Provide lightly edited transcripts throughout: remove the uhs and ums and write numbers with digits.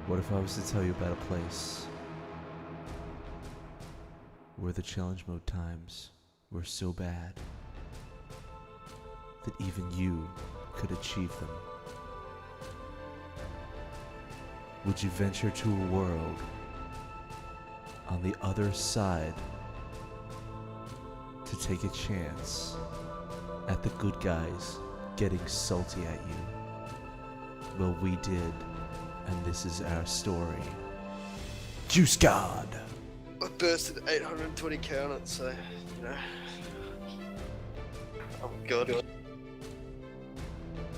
What if I was to tell you about a place where the challenge mode times were so bad that even you could achieve them? Would you venture to a world on the other side to take a chance at the good guys getting salty at you? Well, we did, and this is our story. Juice God! I bursted 820 count, so, you know. Oh god.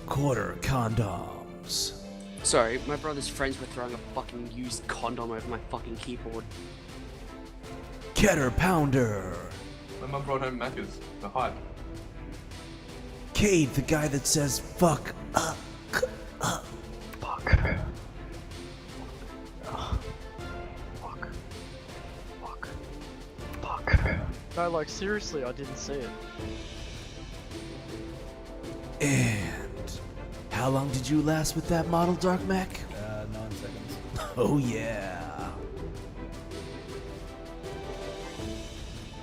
Quarter condoms. Sorry, my brother's friends were throwing a fucking used condom over my fucking keyboard. Ketter Pounder. My mum brought home Macca's, the hype. Cade, the guy that says fuck up. Fuck. Oh. Fuck. Fuck. Fuck. No, like, seriously, I didn't see it. And how long did you last with that model, Dark Mac? 9 seconds. Oh yeah.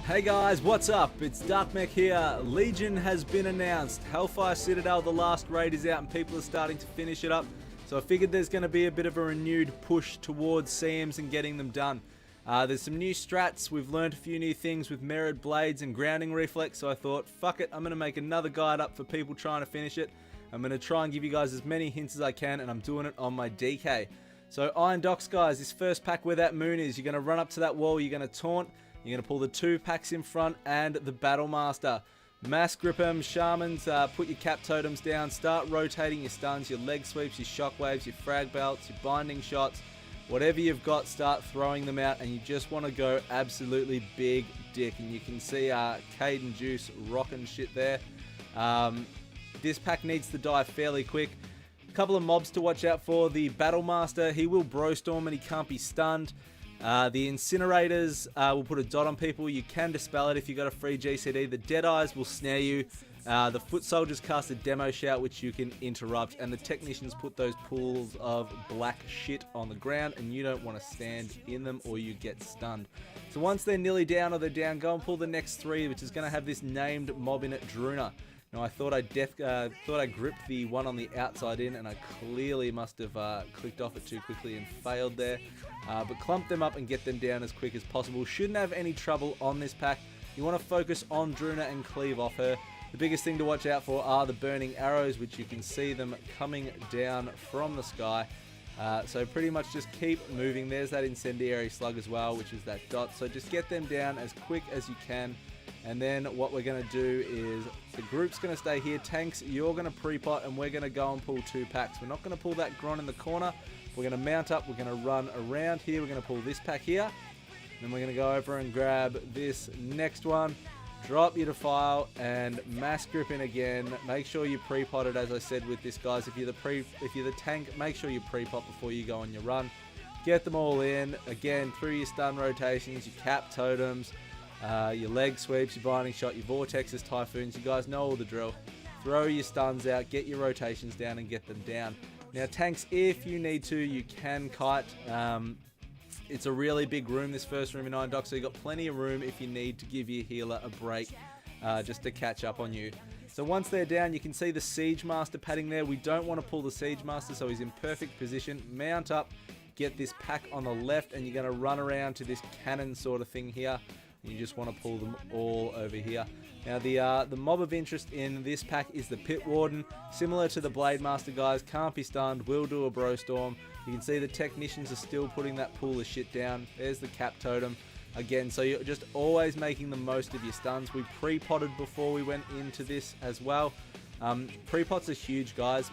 Hey guys, what's up? It's Dark Mech here. Legion has been announced. Hellfire Citadel, the last raid, is out and people are starting to finish it up. So I figured there's going to be a bit of a renewed push towards CMs and getting them done. There's some new strats. We've learned a few new things with mirrored blades and grounding reflex. So I thought, fuck it, I'm going to make another guide up for people trying to finish it. I'm going to try and give you guys as many hints as I can, and I'm doing it on my DK. So Iron Docks, guys, this first pack where that moon is, you're going to run up to that wall, you're going to taunt. You're going to pull the 2 packs in front and the Battle Master. Mass grip 'em, Shamans, put your cap totems down, start rotating your stuns, your leg sweeps, your shockwaves, your frag belts, your binding shots. Whatever you've got, start throwing them out, and you just want to go absolutely big dick. And you can see Cade and Juice rocking shit there. This pack needs to die fairly quick. A couple of mobs to watch out for. The Battle Master, he will bro storm and he can't be stunned. The incinerators will put a dot on people. You can dispel it if you got a free GCD. The Deadeyes will snare you. The foot soldiers cast a demo shout, which you can interrupt. And the technicians put those pools of black shit on the ground, and you don't want to stand in them or you get stunned. So once they're nearly down or they're down, go and pull the next 3, which is going to have this named mob in it, Druna. Now I thought I gripped the one on the outside in, and I clearly must have clicked off it too quickly and failed there. But clump them up and get them down as quick as possible. Shouldn't have any trouble on this pack. You want to focus on Druna and cleave off her. The biggest thing to watch out for are the burning arrows, which you can see them coming down from the sky. So pretty much just keep moving. There's that incendiary slug as well, which is that dot. So just get them down as quick as you can. And then what we're going to do is the group's going to stay here. Tanks, you're going to pre-pot, and we're going to go and pull 2 packs. We're not going to pull that Gron in the corner. We're going to mount up. We're going to run around here. We're going to pull this pack here. Then we're going to go over and grab this next one. Drop your defile and mass grip in again. Make sure you pre-pot it, as I said with this, guys. If you're the tank, make sure you pre-pot before you go on your run. Get them all in. Again, through your stun rotations, your cap totems, your leg sweeps, your binding shot, your vortexes, typhoons. You guys know all the drill. Throw your stuns out, get your rotations down, and get them down. Now, tanks, if you need to, you can kite. It's a really big room, this first room in Iron Docks, so you've got plenty of room if you need to give your healer a break just to catch up on you. So once they're down, you can see the Siege Master padding there. We don't want to pull the Siege Master, so he's in perfect position. Mount up, get this pack on the left, and you're going to run around to this cannon sort of thing here. You just want to pull them all over here. Now the mob of interest in this pack is the Pit Warden. Similar to the Blade Master, guys, can't be stunned, will do a bro storm. You can see the technicians are still putting that pool of shit down. There's the cap totem. Again, so you're just always making the most of your stuns. We pre-potted before we went into this as well. Pre-pots are huge, guys.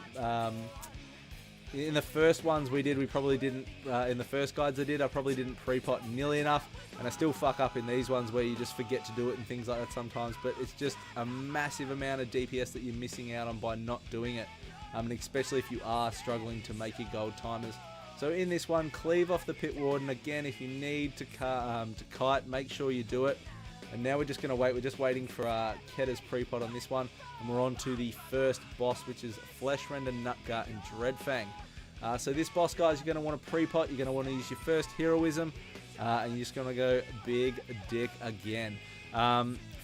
In the first ones we did, we probably didn't, in the first guides I probably didn't pre-pot nearly enough, and I still fuck up in these ones where you just forget to do it and things like that sometimes, but it's just a massive amount of DPS that you're missing out on by not doing it, and especially if you are struggling to make your gold timers. So in this one, cleave off the Pit Warden. Again, if you need to kite, make sure you do it. And now we're just going to wait. We're just waiting for Ketter's pre-pot on this one. And we're on to the first boss, which is Fleshrender, Nutgut, and Dreadfang. So this boss, guys, you're going to want to pre-pot. You're going to want to use your first heroism, and you're just going to go big dick again.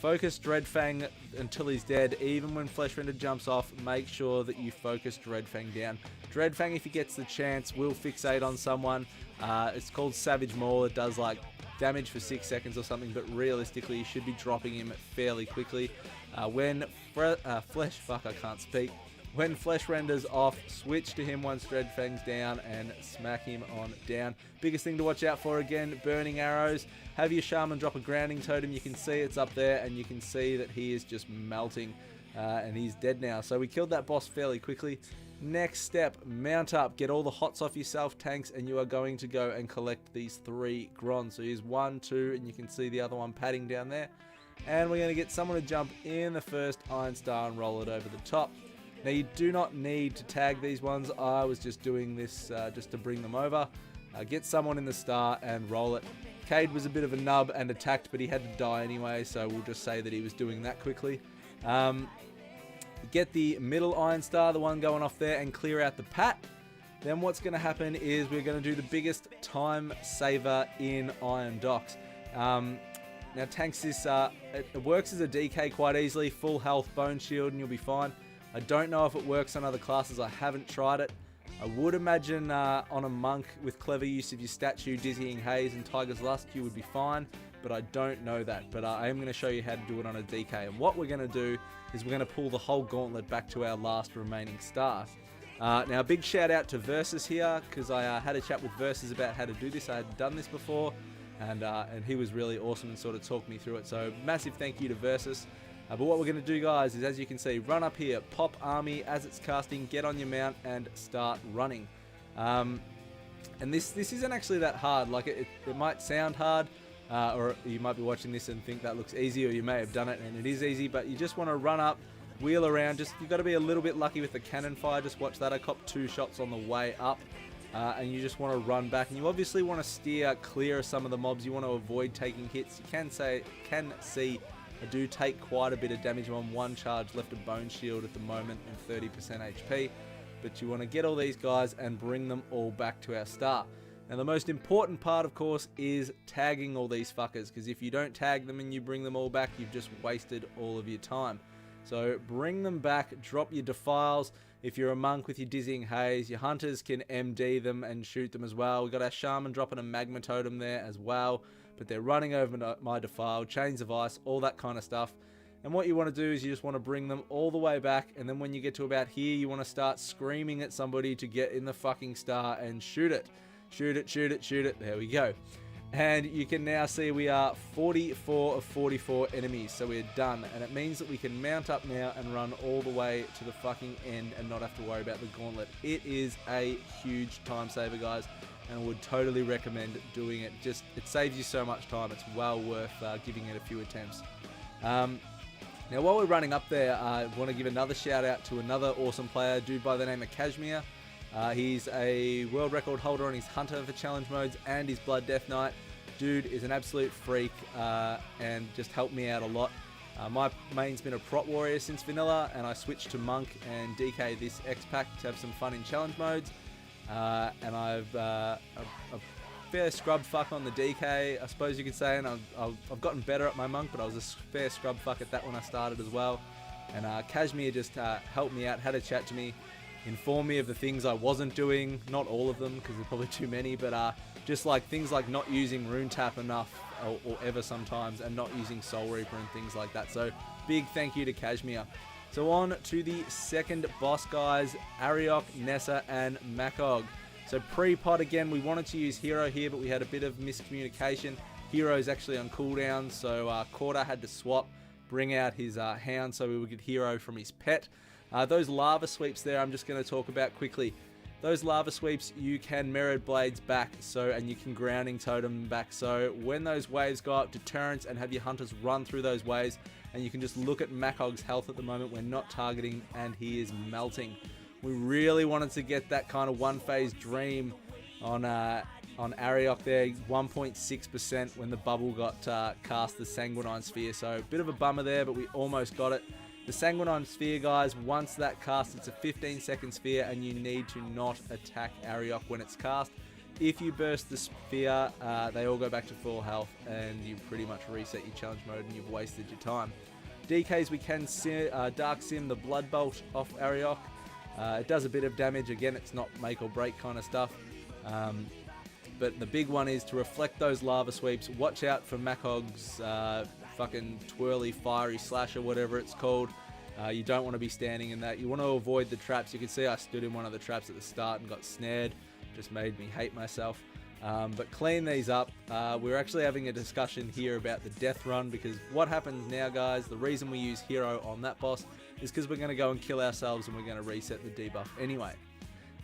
Focus Dreadfang until he's dead. Even when Fleshrender jumps off, make sure that you focus Dreadfang down. Dreadfang, if he gets the chance, will fixate on someone. It's called Savage Maul. It does like damage for 6 seconds or something, but realistically, you should be dropping him fairly quickly. When Fleshrender's off, switch to him once Dreadfang's down and smack him on down. Biggest thing to watch out for, again, burning arrows. Have your shaman drop a grounding totem. You can see it's up there, and you can see that he is just melting, and he's dead now. So we killed that boss fairly quickly. Next step, mount up, get all the hots off yourself, tanks, and you are going to go and collect these 3 grons. So here's 1, 2, and you can see the other one padding down there. And we're going to get someone to jump in the first Iron Star and roll it over the top. Now you do not need to tag these ones. I was just doing this just to bring them over. Get someone in the star and roll it. Coheed was a bit of a nub and attacked, but he had to die anyway, so we'll just say that he was doing that quickly. Get the middle Iron Star, the one going off there, and clear out the pat. Then what's going to happen is we're going to do the biggest time saver in Iron Docks. Now tanks this, it works as a DK quite easily, full health, bone shield, and you'll be fine. I don't know if it works on other classes, I haven't tried it. I would imagine on a monk with clever use of your statue, Dizzying Haze and Tiger's Lust, you would be fine, but I don't know that. But I am going to show you how to do it on a DK, and what we're going to do is we're going to pull the whole gauntlet back to our last remaining star. Now a big shout out to Versus here, because I had a chat with Versus about how to do this. I had done this before, and he was really awesome and sort of talked me through it, so massive thank you to Versus. But what we're going to do, guys, is as you can see, run up here, pop army as it's casting, get on your mount and start running. And this isn't actually that hard. Like it might sound hard, or you might be watching this and think that looks easy, or you may have done it and it is easy, but you just want to run up, wheel around. You've got to be a little bit lucky with the cannon fire. Just watch that. I copped 2 shots on the way up. And you just want to run back, and you obviously want to steer clear of some of the mobs. You want to avoid taking hits. You can see I do take quite a bit of damage. I'm on 1 charge left of bone shield at the moment and 30% HP, but you want to get all these guys and bring them all back to our star. Now the most important part, of course, is tagging all these fuckers, because if you don't tag them and you bring them all back, you've just wasted all of your time. So bring them back, drop your defiles. If you're a monk with your Dizzying Haze, your hunters can MD them and shoot them as well. We've got our shaman dropping a magma totem there as well, but they're running over my defile, chains of ice, all that kind of stuff. And what you want to do is you just want to bring them all the way back, and then when you get to about here, you want to start screaming at somebody to get in the fucking star and shoot it. Shoot it, shoot it, shoot it. There we go. And you can now see we are 44 of 44 enemies, so we're done. And it means that we can mount up now and run all the way to the fucking end and not have to worry about the gauntlet. It is a huge time saver, guys, and I would totally recommend doing it. It saves you so much time. It's well worth giving it a few attempts. Now while we're running up there, I want to give another shout out to another awesome player, dude by the name of Cambria. He's a world record holder on his Hunter for challenge modes and his Blood Death Knight. Dude is an absolute freak and just helped me out a lot. My main's been a Prot Warrior since vanilla, and I switched to Monk and DK this X-Pack to have some fun in challenge modes. And I've a fair scrub fuck on the DK, I suppose you could say, and I've gotten better at my Monk, but I was a fair scrub fuck at that when I started as well. And Cambria just helped me out, had a chat to me, informed me of the things I wasn't doing, not all of them because there's probably too many, but just like things like not using Rune Tap enough or ever sometimes, and not using Soul Reaper and things like that. So big thank you to Cambria. So on to the second boss, guys, Ariok, Nessa and Makog. So pre-pot again, we wanted to use Hero here, but we had a bit of miscommunication. Hero's actually on cooldown, so Korda had to swap, bring out his Hound so we would get Hero from his pet. Those lava sweeps there, I'm just going to talk about quickly. Those lava sweeps, you can mirrored blades back, and you can grounding totem back. So when those waves go up, deterrence, and have your hunters run through those waves, and you can just look at Makog's health at the moment. We're not targeting, and he is melting. We really wanted to get that kind of one-phase dream on Ariok there, 1.6% when the bubble got cast the Sanguinine Sphere. So a bit of a bummer there, but we almost got it. The Sanguinine Sphere, guys, once that casts, it's a 15-second sphere, and you need to not attack Ariok when it's cast. If you burst the sphere, they all go back to full health, and you pretty much reset your challenge mode, and you've wasted your time. DKs, we can Dark Sim the Blood Bolt off Ariok. It does a bit of damage. Again, it's not make or break kind of stuff. But the big one is to reflect those lava sweeps. Watch out for Makhog's fucking twirly fiery slasher, whatever it's called. You don't want to be standing in that. You want to avoid the traps. You can see I stood in one of the traps at the start and got snared. Just made me hate myself. But clean these up. We're actually having a discussion here about the death run, because what happens now, guys, the reason we use hero on that boss is because we're going to go and kill ourselves, and we're going to reset the debuff anyway.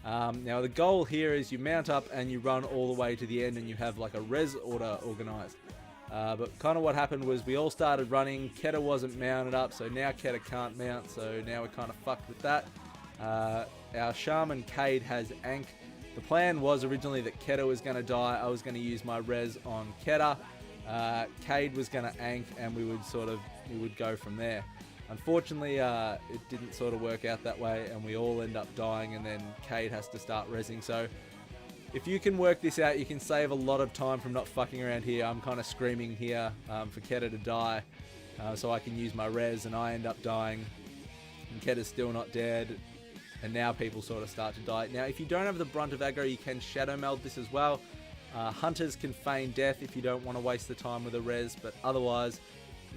Now the goal here is you mount up and you run all the way to the end, and you have like a res order organized. But kind of what happened was we all started running. Keta wasn't mounted up, so now Keta can't mount, so now we're kind of fucked with that. Our Shaman Coheed has Ankh. The plan was originally that Keta was going to die. I was going to use my res on Keta. Coheed was going to Ankh, and we would go from there. Unfortunately, it didn't sort of work out that way, and we all end up dying, and then Coheed has to start resing. So if you can work this out, you can save a lot of time from not fucking around here. I'm kind of screaming here for Keta to die, so I can use my res, and I end up dying, and Keta's still not dead. And now people sort of start to die. Now, if you don't have the brunt of aggro, you can shadow meld this as well. Hunters can feign death if you don't want to waste the time with a res, but otherwise,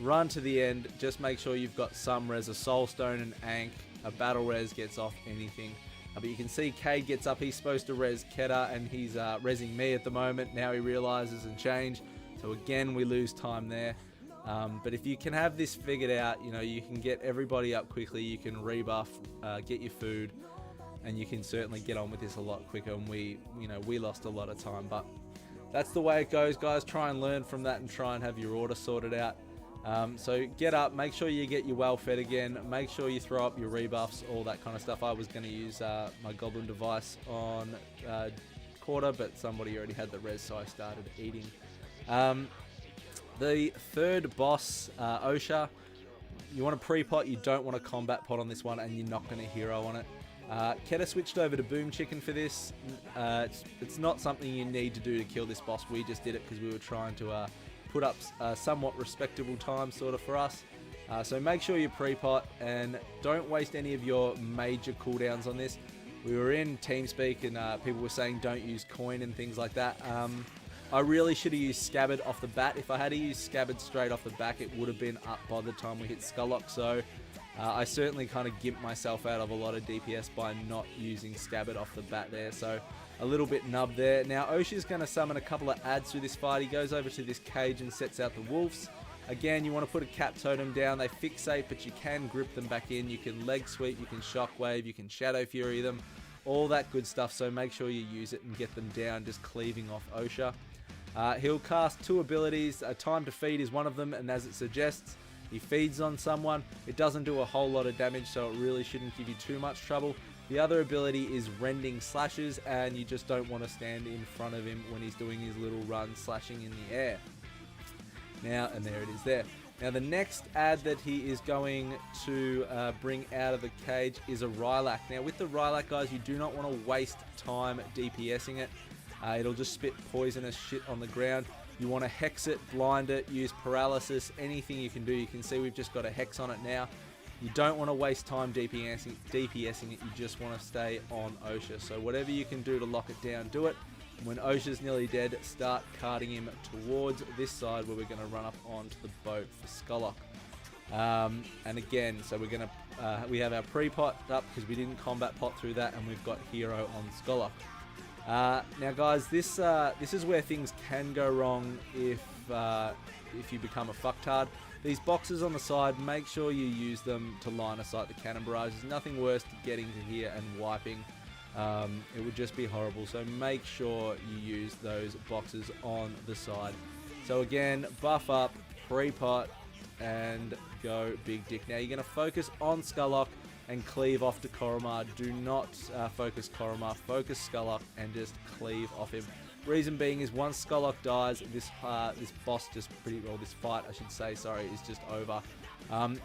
run to the end. Just make sure you've got some res, a soul stone, and Ankh. A battle res gets off anything. But you can see Coheed gets up. He's supposed to res Keta, and he's resing me at the moment. Now he realizes and change. So again, we lose time there. But if you can have this figured out, you know, you can get everybody up quickly, you can rebuff, get your food, and you can certainly get on with this a lot quicker. And we lost a lot of time, but that's the way it goes, guys. Try and learn from that and try and have your order sorted out. So get up, make sure you get your well fed again, make sure you throw up your rebuffs, all that kind of stuff. I was going to use my goblin device on quarter, but somebody already had the res, so I started eating. The third boss, Osha, you want to pre-pot, you don't want a combat pot on this one, and you're not going to hero on it. Keta switched over to Boom Chicken for this. It's not something you need to do to kill this boss. We just did it because we were trying to put up somewhat respectable time sort of for us. So make sure you pre-pot and don't waste any of your major cooldowns on this. We were in TeamSpeak and people were saying don't use coin and things like that. I really should have used Scabbard off the bat. If I had to use Scabbard straight off the back, it would have been up by the time we hit Skulloc. So I certainly kind of gimped myself out of a lot of DPS by not using Scabbard off the bat there. So a little bit nub there. Now Osha's going to summon a couple of adds through this fight. He goes over to this cage and sets out the wolves. Again, you want to put a cap totem down. They fixate, but you can grip them back in. You can leg sweep, you can shockwave, you can shadow fury them. All that good stuff. So make sure you use it and get them down, just cleaving off Osha. He'll cast two abilities. Time to feed is one of them, and as it suggests, he feeds on someone. It doesn't do a whole lot of damage, so it really shouldn't give you too much trouble. The other ability is rending slashes, and you just don't want to stand in front of him when he's doing his little run slashing in the air. Now, and there it is there. Now the next ad that he is going to bring out of the cage is a Rylak. Now with the Rylak, guys, you do not want to waste time DPSing it. It'll just spit poisonous shit on the ground. You want to hex it, blind it, use paralysis, anything you can do. You can see we've just got a hex on it now. You don't want to waste time DPSing it, you just want to stay on Osha. So whatever you can do to lock it down, do it. When Osha's nearly dead, start carting him towards this side where we're going to run up onto the boat for Skulloc. And again, so we're going to we have our pre-pot up because we didn't combat pot through that, and we've got hero on Skulloc. Now guys, this is where things can go wrong if you become a fucktard. These boxes on the side, make sure you use them to line of sight the cannon barrage. There's nothing worse than getting to here and wiping. It would just be horrible, so make sure you use those boxes on the side. So again, buff up, pre-pot, and go big dick. Now you're going to focus on Skulloc and cleave off to Koromar. Do not focus Koromar, focus Skulloc and just cleave off him. Reason being is once Skulloc dies, this boss just this fight I should say, sorry, is just over.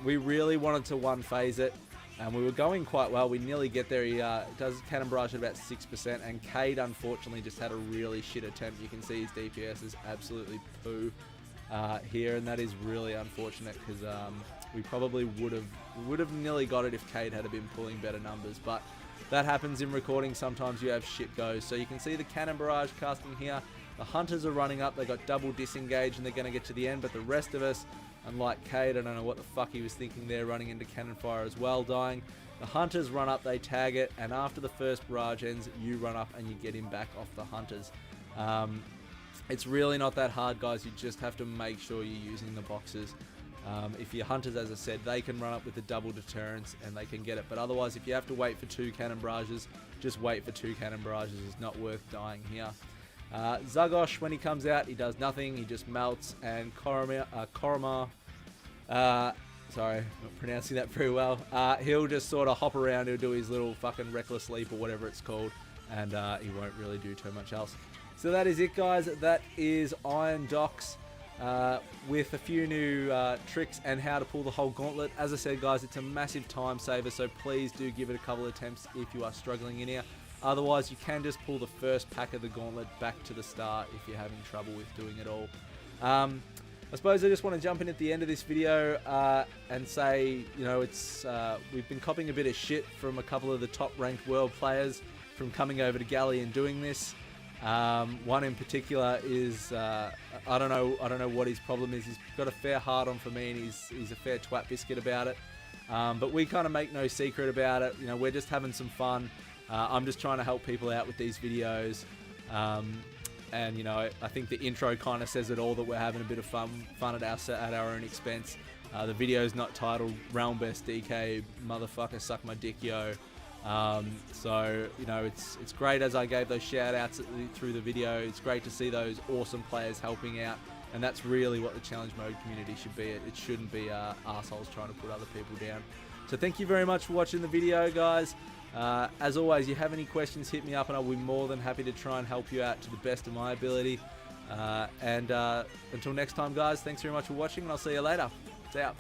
We really wanted to one phase it, and we were going quite well. We nearly get there. He does cannon barrage at about 6%, and Coheed unfortunately just had a really shit attempt. You can see his DPS is absolutely poo here, and that is really unfortunate because we probably would have nearly got it if Coheed had been pulling better numbers, but that happens in recording. Sometimes you have shit goes. So you can see the cannon barrage casting here. The hunters are running up. They got double disengaged and they're going to get to the end, but the rest of us, unlike Coheed, I don't know what the fuck he was thinking there, running into cannon fire as well, dying. The hunters run up, they tag it, and after the first barrage ends, you run up and you get him back off the hunters. It's really not that hard, guys. You just have to make sure you're using the boxes. If your hunters, as I said, they can run up with the double deterrence and they can get it. But otherwise, if you have to wait for 2 cannon barrages, just wait for 2 cannon barrages. It's not worth dying here. Zagosh, when he comes out, he does nothing. He just melts. And Koromar, sorry, not pronouncing that very well. He'll just sort of hop around. He'll do his little fucking reckless leap or whatever it's called. And he won't really do too much else. So that is it, guys. That is Iron Docks. With a few new tricks and how to pull the whole gauntlet. As I said, guys, it's a massive time saver, so please do give it a couple of attempts if you are struggling in here. Otherwise, you can just pull the first pack of the gauntlet back to the start if you're having trouble with doing it all. I suppose I just want to jump in at the end of this video and say, you know, it's we've been copping a bit of shit from a couple of the top ranked world players from coming over to Galley and doing this. One in particular is I don't know what his problem is. He's got a fair hard on for me, and he's a fair twat biscuit about it. But we kind of make no secret about it. You know, we're just having some fun. I'm just trying to help people out with these videos. And you know, I think the intro kind of says it all, that we're having a bit of fun at our own expense. The video's not titled Realm Best DK Motherfucker Suck My Dick Yo. So you know, it's great, as I gave those shout outs through the video. It's great to see those awesome players helping out, and that's really what the challenge mode community should be. It shouldn't be assholes trying to put other people down. So thank you very much for watching the video, guys. As always, you have any questions, hit me up and I'll be more than happy to try and help you out to the best of my ability. And until next time, guys, thanks very much for watching, and I'll see you later. It's out.